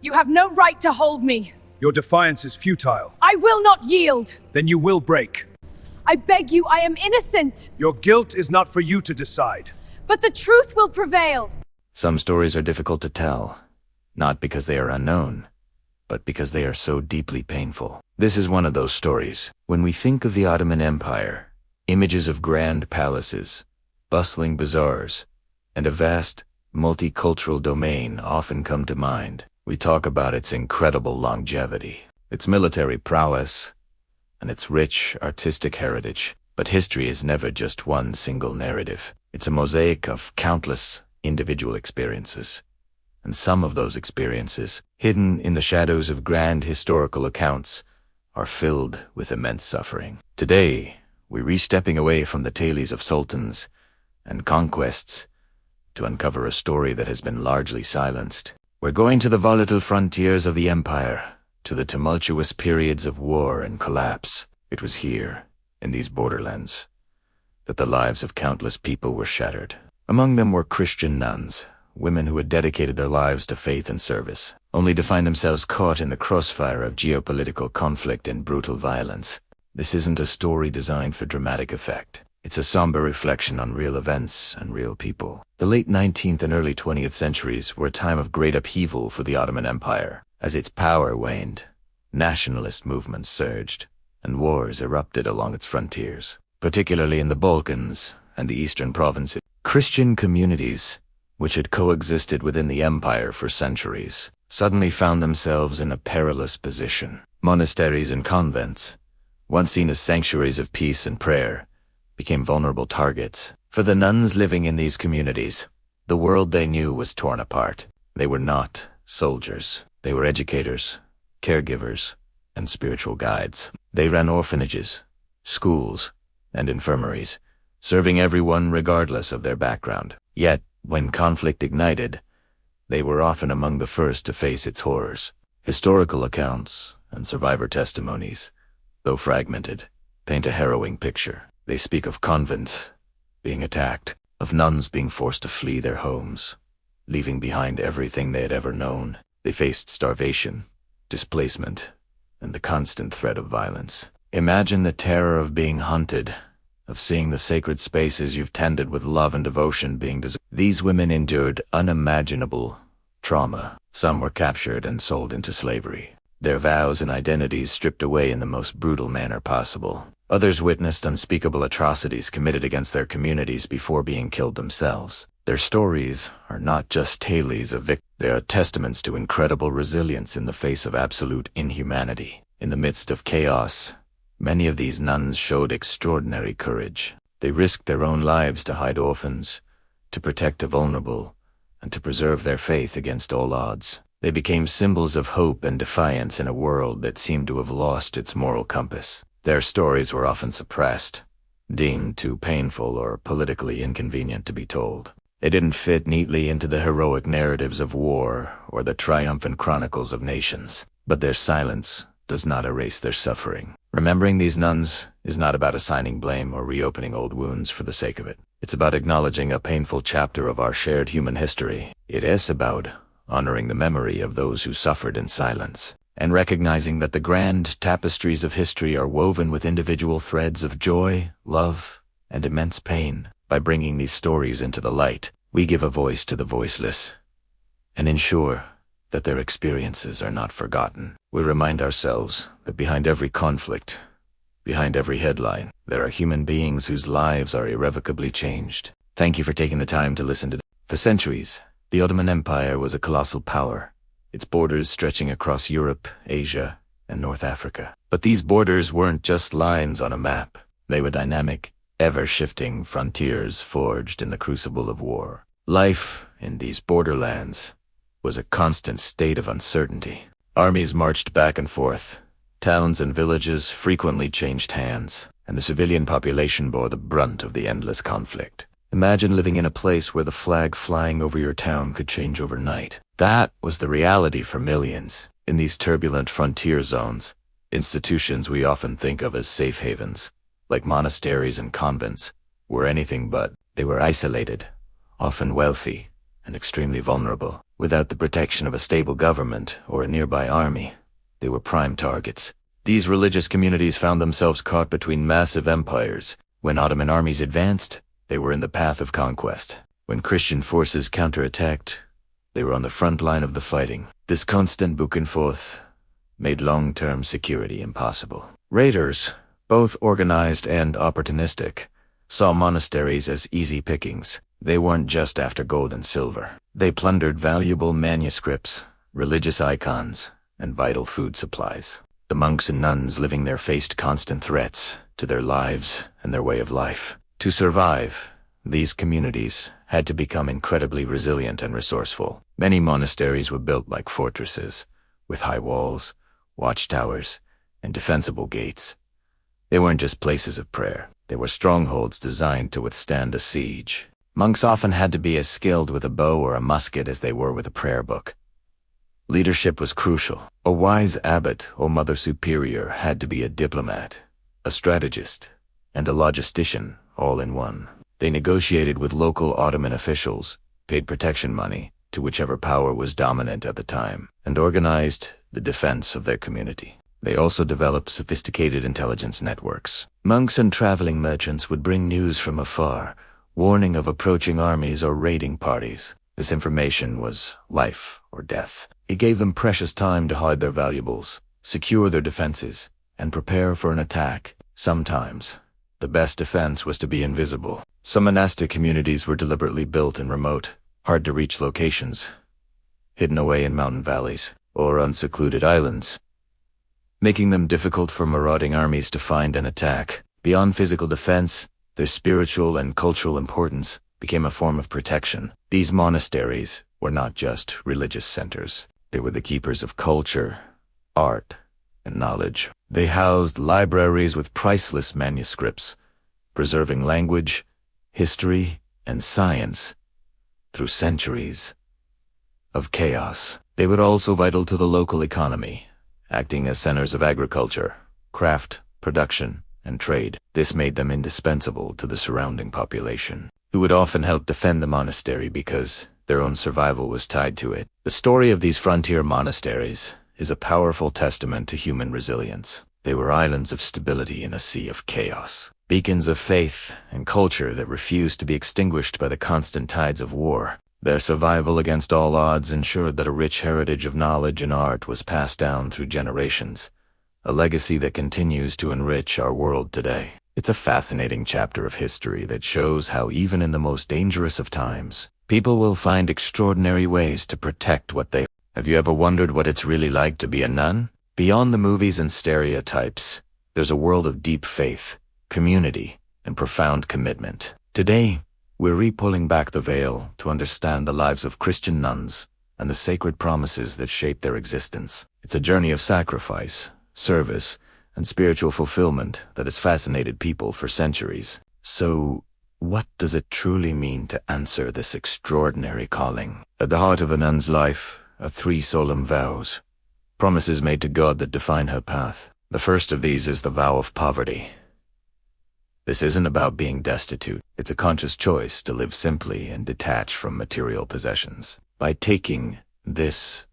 You have no right to hold me. Your defiance is futile. I will not yield. Then you will break. I beg you, I am innocent. Your guilt is not for you to decide. But the truth will prevail. Some stories are difficult to tell, not because they are unknown, but because they are so deeply painful. This is one of those stories. When we think of the Ottoman Empire, images of grand palaces, bustling bazaars, and a vast, multicultural domain often come to mind. We talk about its incredible longevity, its military prowess, and its rich artistic heritage. But history is never just one single narrative. It's a mosaic of countless individual experiences. And some of those experiences, hidden in the shadows of grand historical accounts, are filled with immense suffering. Today, we're re-stepping away from the tales of sultans and conquests to uncover a story that has been largely silenced. We're going to the volatile frontiers of the empire, to the tumultuous periods of war and collapse. It was here, in these borderlands, that the lives of countless people were shattered. Among them were Christian nuns, women who had dedicated their lives to faith and service, only to find themselves caught in the crossfire of geopolitical conflict and brutal violence. This isn't a story designed for dramatic effect. It's a somber reflection on real events and real people. The late 19th and early 20th centuries were a time of great upheaval for the Ottoman Empire. As its power waned, nationalist movements surged, and wars erupted along its frontiers, particularly in the Balkans and the eastern provinces. Christian communities, which had coexisted within the empire for centuries, suddenly found themselves in a perilous position. Monasteries and convents, once seen as sanctuaries of peace and prayer, became vulnerable targets. For the nuns living in these communities, the world they knew was torn apart. They were not soldiers. They were educators, caregivers, and spiritual guides. They ran orphanages, schools, and infirmaries, serving everyone regardless of their background. Yet, when conflict ignited, they were often among the first to face its horrors. Historical accounts and survivor testimonies, though fragmented, paint a harrowing picture. They speak of convents being attacked, of nuns being forced to flee their homes, leaving behind everything they had ever known. They faced starvation, displacement, and the constant threat of violence. Imagine the terror of being hunted, of seeing the sacred spaces you've tended with love and devotion being deserted. These women endured unimaginable trauma. Some were captured and sold into slavery, their vows and identities stripped away in the most brutal manner possible. Others witnessed unspeakable atrocities committed against their communities before being killed themselves. Their stories are not just tales of victory. They are testaments to incredible resilience in the face of absolute inhumanity. In the midst of chaos, many of these nuns showed extraordinary courage. They risked their own lives to hide orphans, to protect the vulnerable, and to preserve their faith against all odds. They became symbols of hope and defiance in a world that seemed to have lost its moral compass. Their stories were often suppressed, deemed too painful or politically inconvenient to be told. They didn't fit neatly into the heroic narratives of war or the triumphant chronicles of nations. But their silence does not erase their suffering. Remembering these nuns is not about assigning blame or reopening old wounds for the sake of it. It's about acknowledging a painful chapter of our shared human history. It is about honoring the memory of those who suffered in silence, and recognizing that the grand tapestries of history are woven with individual threads of joy, love, and immense pain. By bringing these stories into the light, we give a voice to the voiceless and ensure that their experiences are not forgotten. We remind ourselves that behind every conflict, behind every headline, there are human beings whose lives are irrevocably changed. Thank you for taking the time to listen to this. For centuries, the Ottoman Empire was a colossal power, its borders stretching across Europe, Asia, and North Africa. But these borders weren't just lines on a map. They were dynamic, ever-shifting frontiers forged in the crucible of war. Life in these borderlands was a constant state of uncertainty. Armies marched back and forth. Towns and villages frequently changed hands, and the civilian population bore the brunt of the endless conflict. Imagine living in a place where the flag flying over your town could change overnight. That was the reality for millions. In these turbulent frontier zones, institutions we often think of as safe havens, like monasteries and convents, were anything but. They were isolated, often wealthy, and extremely vulnerable. Without the protection of a stable government or a nearby army, they were prime targets. These religious communities found themselves caught between massive empires. When Ottoman armies advanced, they were in the path of conquest. When Christian forces counterattacked, they were on the front line of the fighting. This constant back and forth made long-term security impossible. Raiders, both organized and opportunistic, saw monasteries as easy pickings. They weren't just after gold and silver. They plundered valuable manuscripts, religious icons, and vital food supplies. The monks and nuns living there faced constant threats to their lives and their way of life. To survive, these communities had to become incredibly resilient and resourceful. Many monasteries were built like fortresses, with high walls, watchtowers, and defensible gates. They weren't just places of prayer. They were strongholds designed to withstand a siege. Monks often had to be as skilled with a bow or a musket as they were with a prayer book. Leadership was crucial. A wise abbot or mother superior had to be a diplomat, a strategist, and a logistician all in one. They negotiated with local Ottoman officials, paid protection money to whichever power was dominant at the time, and organized the defense of their community. They also developed sophisticated intelligence networks. Monks and traveling merchants would bring news from afar, warning of approaching armies or raiding parties. This information was life or death. It gave them precious time to hide their valuables, secure their defenses, and prepare for an attack. Sometimes, the best defense was to be invisible. Some monastic communities were deliberately built in remote, hard-to-reach locations, hidden away in mountain valleys or unsecluded islands, making them difficult for marauding armies to find and attack. Beyond physical defense, their spiritual and cultural importance became a form of protection. These monasteries were not just religious centers. They were the keepers of culture, art, and knowledge. They housed libraries with priceless manuscripts, preserving language, history, and science through centuries of chaos. They were also vital to the local economy, acting as centers of agriculture, craft, production, and trade. This made them indispensable to the surrounding population, who would often help defend the monastery because their own survival was tied to it. The story of these frontier monasteries is a powerful testament to human resilience. They were islands of stability in a sea of chaos, beacons of faith and culture that refused to be extinguished by the constant tides of war. Their survival against all odds ensured that a rich heritage of knowledge and art was passed down through generations, a legacy that continues to enrich our world today. It's a fascinating chapter of history that shows how even in the most dangerous of times, people will find extraordinary ways to protect what they. Have you ever wondered what it's really like to be a nun? Beyond the movies and stereotypes, there's a world of deep faith, community, and profound commitment. Today, we're re-pulling back the veil to understand the lives of Christian nuns and the sacred promises that shape their existence. It's a journey of sacrifice, service, and spiritual fulfillment that has fascinated people for centuries. So, what does it truly mean to answer this extraordinary calling? At the heart of a nun's life are three solemn vows, promises made to God that define her path. The first of these is the vow of poverty. This isn't about being destitute. It's a conscious choice to live simply and detach from material possessions. By taking this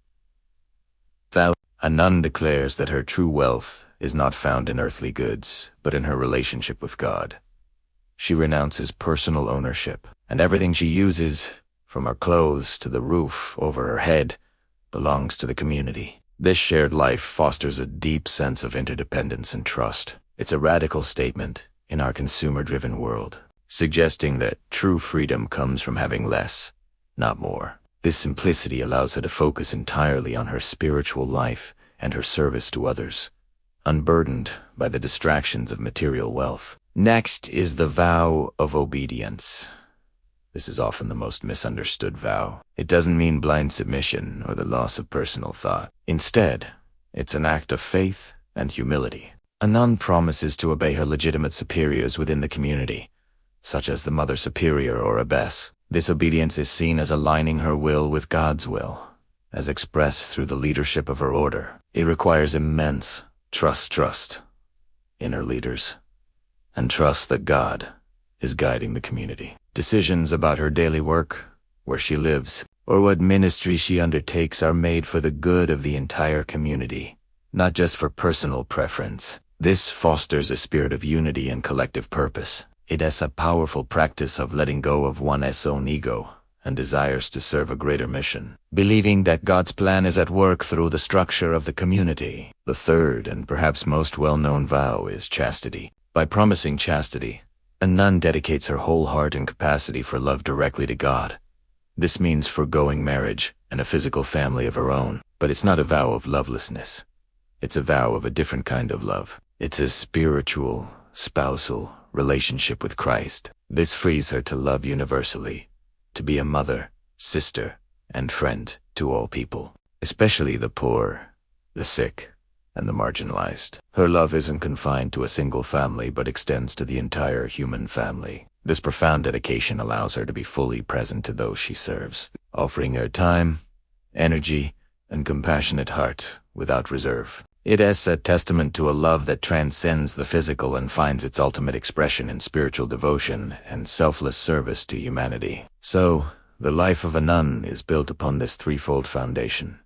vow, a nun declares that her true wealth is not found in earthly goods, but in her relationship with God. She renounces personal ownership, and everything she uses, from her clothes to the roof over her head, belongs to the community. This shared life fosters a deep sense of interdependence and trust. It's a radical statement in our consumer-driven world, suggesting that true freedom comes from having less, not more. This simplicity allows her to focus entirely on her spiritual life and her service to others, unburdened by the distractions of material wealth. Next is the vow of obedience. This is often the most misunderstood vow. It doesn't mean blind submission or the loss of personal thought. Instead, it's an act of faith and humility. A nun promises to obey her legitimate superiors within the community, such as the Mother Superior or Abbess. This obedience is seen as aligning her will with God's will, as expressed through the leadership of her order. It requires immense trust in her leaders, and trust that God is guiding the community. Decisions about her daily work, where she lives, or what ministry she undertakes are made for the good of the entire community, not just for personal preference. This fosters a spirit of unity and collective purpose. It is a powerful practice of letting go of one's own ego and desires to serve a greater mission, believing that God's plan is at work through the structure of the community. The third and perhaps most well-known vow is chastity. By promising chastity, a nun dedicates her whole heart and capacity for love directly to God. This means foregoing marriage and a physical family of her own, but it's not a vow of lovelessness. It's a vow of a different kind of love. It's a spiritual, spousal relationship with Christ. This frees her to love universally, to be a mother, sister, and friend to all people, especially the poor, the sick, and the marginalized. Her love isn't confined to a single family but extends to the entire human family. This profound dedication allows her to be fully present to those she serves, offering her time, energy, and compassionate heart without reserve. It is a testament to a love that transcends the physical and finds its ultimate expression in spiritual devotion and selfless service to humanity. So, the life of a nun is built upon this threefold foundation: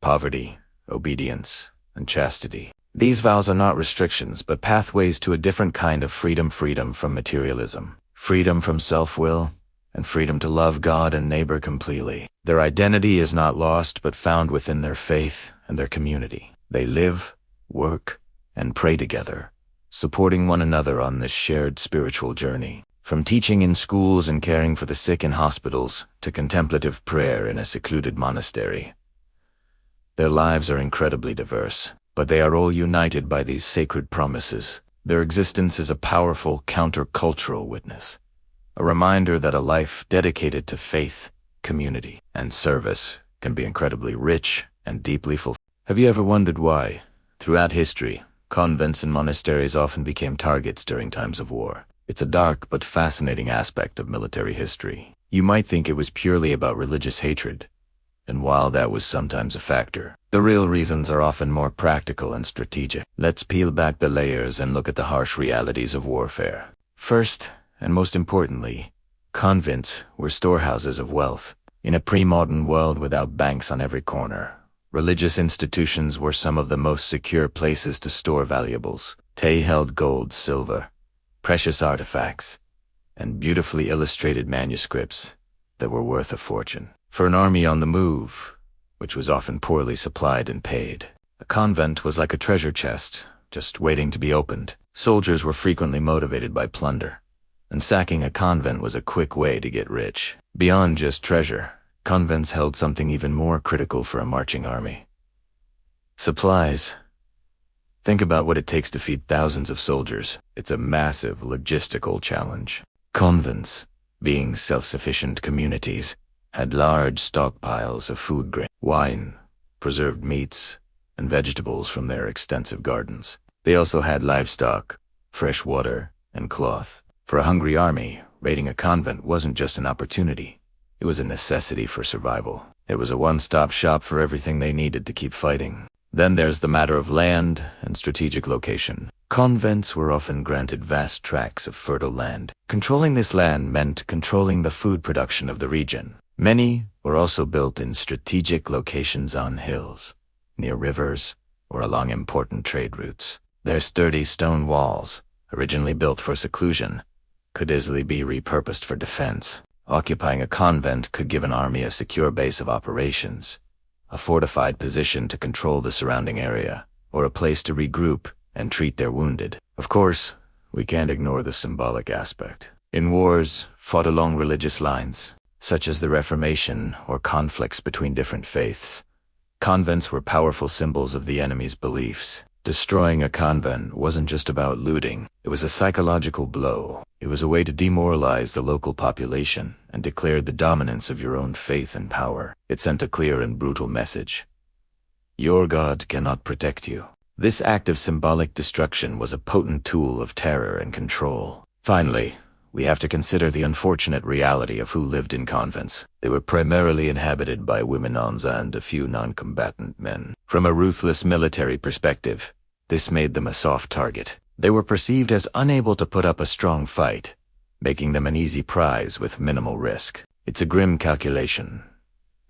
poverty, obedience, and chastity. These vows are not restrictions but pathways to a different kind of freedom from materialism, freedom from self-will, and freedom to love God and neighbor completely. Their identity is not lost but found within their faith and their community. They live, work, and pray together, supporting one another on this shared spiritual journey. From teaching in schools and caring for the sick in hospitals to contemplative prayer in a secluded monastery, their lives are incredibly diverse, but they are all united by these sacred promises. Their existence is a powerful counter-cultural witness, a reminder that a life dedicated to faith, community, and service can be incredibly rich and deeply fulfilling. Have you ever wondered why, throughout history, convents and monasteries often became targets during times of war? It's a dark but fascinating aspect of military history. You might think it was purely about religious hatred, and while that was sometimes a factor, the real reasons are often more practical and strategic. Let's peel back the layers and look at the harsh realities of warfare. First, and most importantly, convents were storehouses of wealth. In a pre-modern world without banks on every corner, religious institutions were some of the most secure places to store valuables. They held gold, silver, precious artifacts, and beautifully illustrated manuscripts that were worth a fortune. For an army on the move, which was often poorly supplied and paid, a convent was like a treasure chest, just waiting to be opened. Soldiers were frequently motivated by plunder, and sacking a convent was a quick way to get rich. Beyond just treasure, convents held something even more critical for a marching army: supplies. Think about what it takes to feed thousands of soldiers. It's a massive logistical challenge. Convents, being self-sufficient communities, had large stockpiles of food grain, wine, preserved meats, and vegetables from their extensive gardens. They also had livestock, fresh water, and cloth. For a hungry army, raiding a convent wasn't just an opportunity. It was a necessity for survival. It was a one-stop shop for everything they needed to keep fighting. Then there's the matter of land and strategic location. Convents were often granted vast tracts of fertile land. Controlling this land meant controlling the food production of the region. Many were also built in strategic locations on hills, near rivers, or along important trade routes. Their sturdy stone walls, originally built for seclusion, could easily be repurposed for defense. Occupying a convent could give an army a secure base of operations, a fortified position to control the surrounding area, or a place to regroup and treat their wounded. Of course, we can't ignore the symbolic aspect. In wars fought along religious lines, such as the Reformation or conflicts between different faiths, convents were powerful symbols of the enemy's beliefs. Destroying a convent wasn't just about looting. It was a psychological blow. It was a way to demoralize the local population and declare the dominance of your own faith and power. It sent a clear and brutal message: your God cannot protect you. This act of symbolic destruction was a potent tool of terror and control. Finally, we have to consider the unfortunate reality of who lived in convents. They were primarily inhabited by women and a few non-combatant men. From a ruthless military perspective, this made them a soft target. They were perceived as unable to put up a strong fight, making them an easy prize with minimal risk. It's a grim calculation,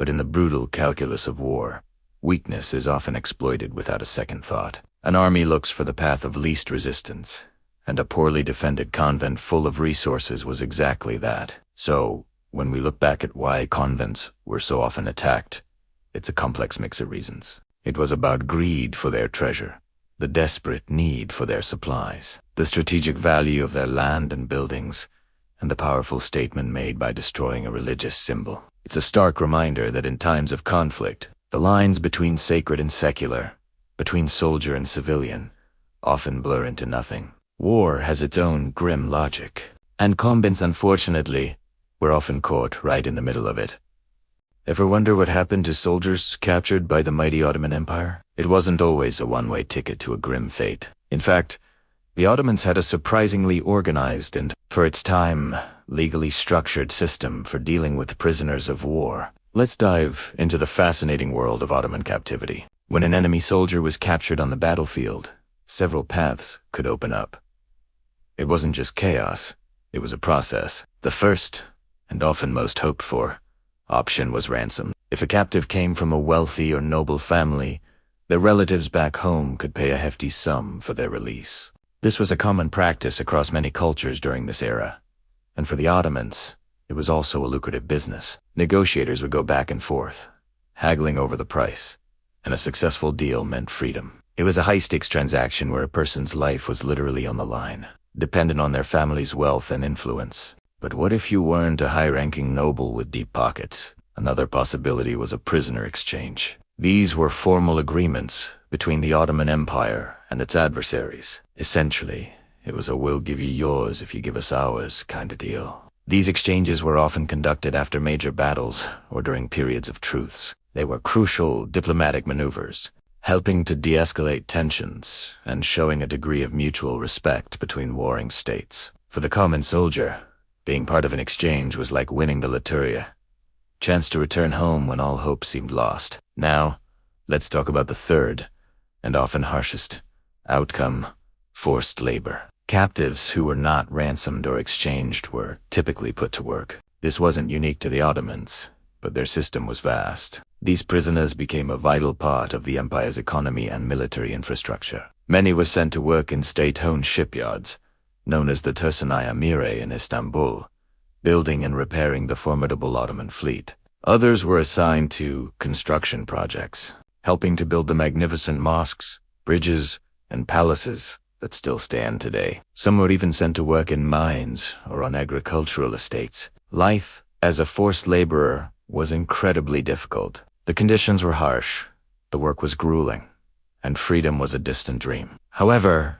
But in the brutal calculus of war, weakness is often exploited without a second thought. An army looks for the path of least resistance, and a poorly defended convent full of resources was exactly that. So, when we look back at why convents were so often attacked, it's a complex mix of reasons. It was about greed for their treasure, the desperate need for their supplies, the strategic value of their land and buildings, and the powerful statement made by destroying a religious symbol. It's a stark reminder that in times of conflict, the lines between sacred and secular, between soldier and civilian, often blur into nothing. War has its own grim logic, and convents, unfortunately, were often caught right in the middle of it. Ever wonder what happened to soldiers captured by the mighty Ottoman Empire? It wasn't always a one-way ticket to a grim fate. In fact, the Ottomans had a surprisingly organized and, for its time, legally structured system for dealing with prisoners of war. Let's dive into the fascinating world of Ottoman captivity. When an enemy soldier was captured on the battlefield, several paths could open up. It wasn't just chaos, it was a process. The first, and often most hoped for, option was ransom. If a captive came from a wealthy or noble family, their relatives back home could pay a hefty sum for their release. This was a common practice across many cultures during this era, and for the Ottomans, it was also a lucrative business. Negotiators would go back and forth, haggling over the price, and a successful deal meant freedom. It was a high-stakes transaction where a person's life was literally on the line, dependent on their family's wealth and influence. But what if you weren't a high-ranking noble with deep pockets? Another possibility was a prisoner exchange. These were formal agreements between the Ottoman Empire and its adversaries. Essentially, it was a "we'll give you yours if you give us ours" kind of deal. These exchanges were often conducted after major battles or during periods of truce. They were crucial diplomatic maneuvers, helping to de-escalate tensions and showing a degree of mutual respect between warring states. For the common soldier, being part of an exchange was like winning the Lotteria, chance to return home when all hope seemed lost. Now, let's talk about the third, and often harshest, outcome: forced labor. Captives who were not ransomed or exchanged were typically put to work. This wasn't unique to the Ottomans, but their system was vast. These prisoners became a vital part of the empire's economy and military infrastructure. Many were sent to work in state-owned shipyards, known as the Tersanaya Mire in Istanbul, building and repairing the formidable Ottoman fleet. Others were assigned to construction projects, helping to build the magnificent mosques, bridges, and palaces that still stand today. Some were even sent to work in mines or on agricultural estates. Life as a forced laborer was incredibly difficult. The conditions were harsh, the work was grueling, and freedom was a distant dream. However,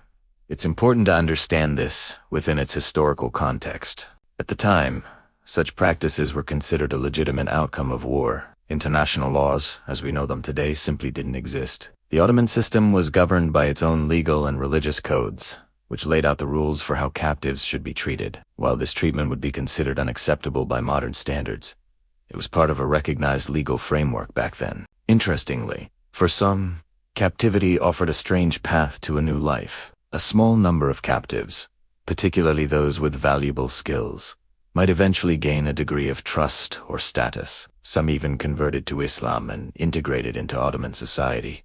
it's important to understand this within its historical context. At the time, such practices were considered a legitimate outcome of war. International laws, as we know them today, simply didn't exist. The Ottoman system was governed by its own legal and religious codes, which laid out the rules for how captives should be treated. While this treatment would be considered unacceptable by modern standards, it was part of a recognized legal framework back then. Interestingly, for some, captivity offered a strange path to a new life. A small number of captives, particularly those with valuable skills, might eventually gain a degree of trust or status. Some even converted to Islam and integrated into Ottoman society,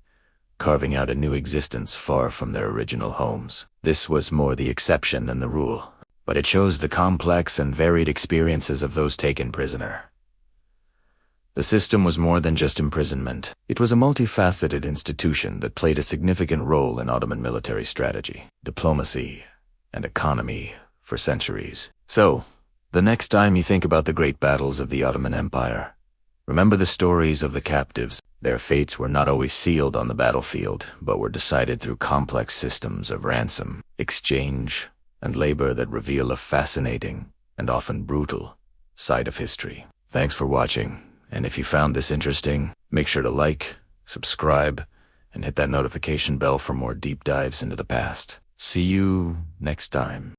carving out a new existence far from their original homes. This was more the exception than the rule, but it shows the complex and varied experiences of those taken prisoner. The system was more than just imprisonment. It was a multifaceted institution that played a significant role in Ottoman military strategy, diplomacy, and economy for centuries. So, the next time you think about the great battles of the Ottoman Empire, remember the stories of the captives. Their fates were not always sealed on the battlefield, but were decided through complex systems of ransom, exchange, and labor that reveal a fascinating, and often brutal, side of history. Thanks for watching, and if you found this interesting, make sure to like, subscribe, and hit that notification bell for more deep dives into the past. See you next time.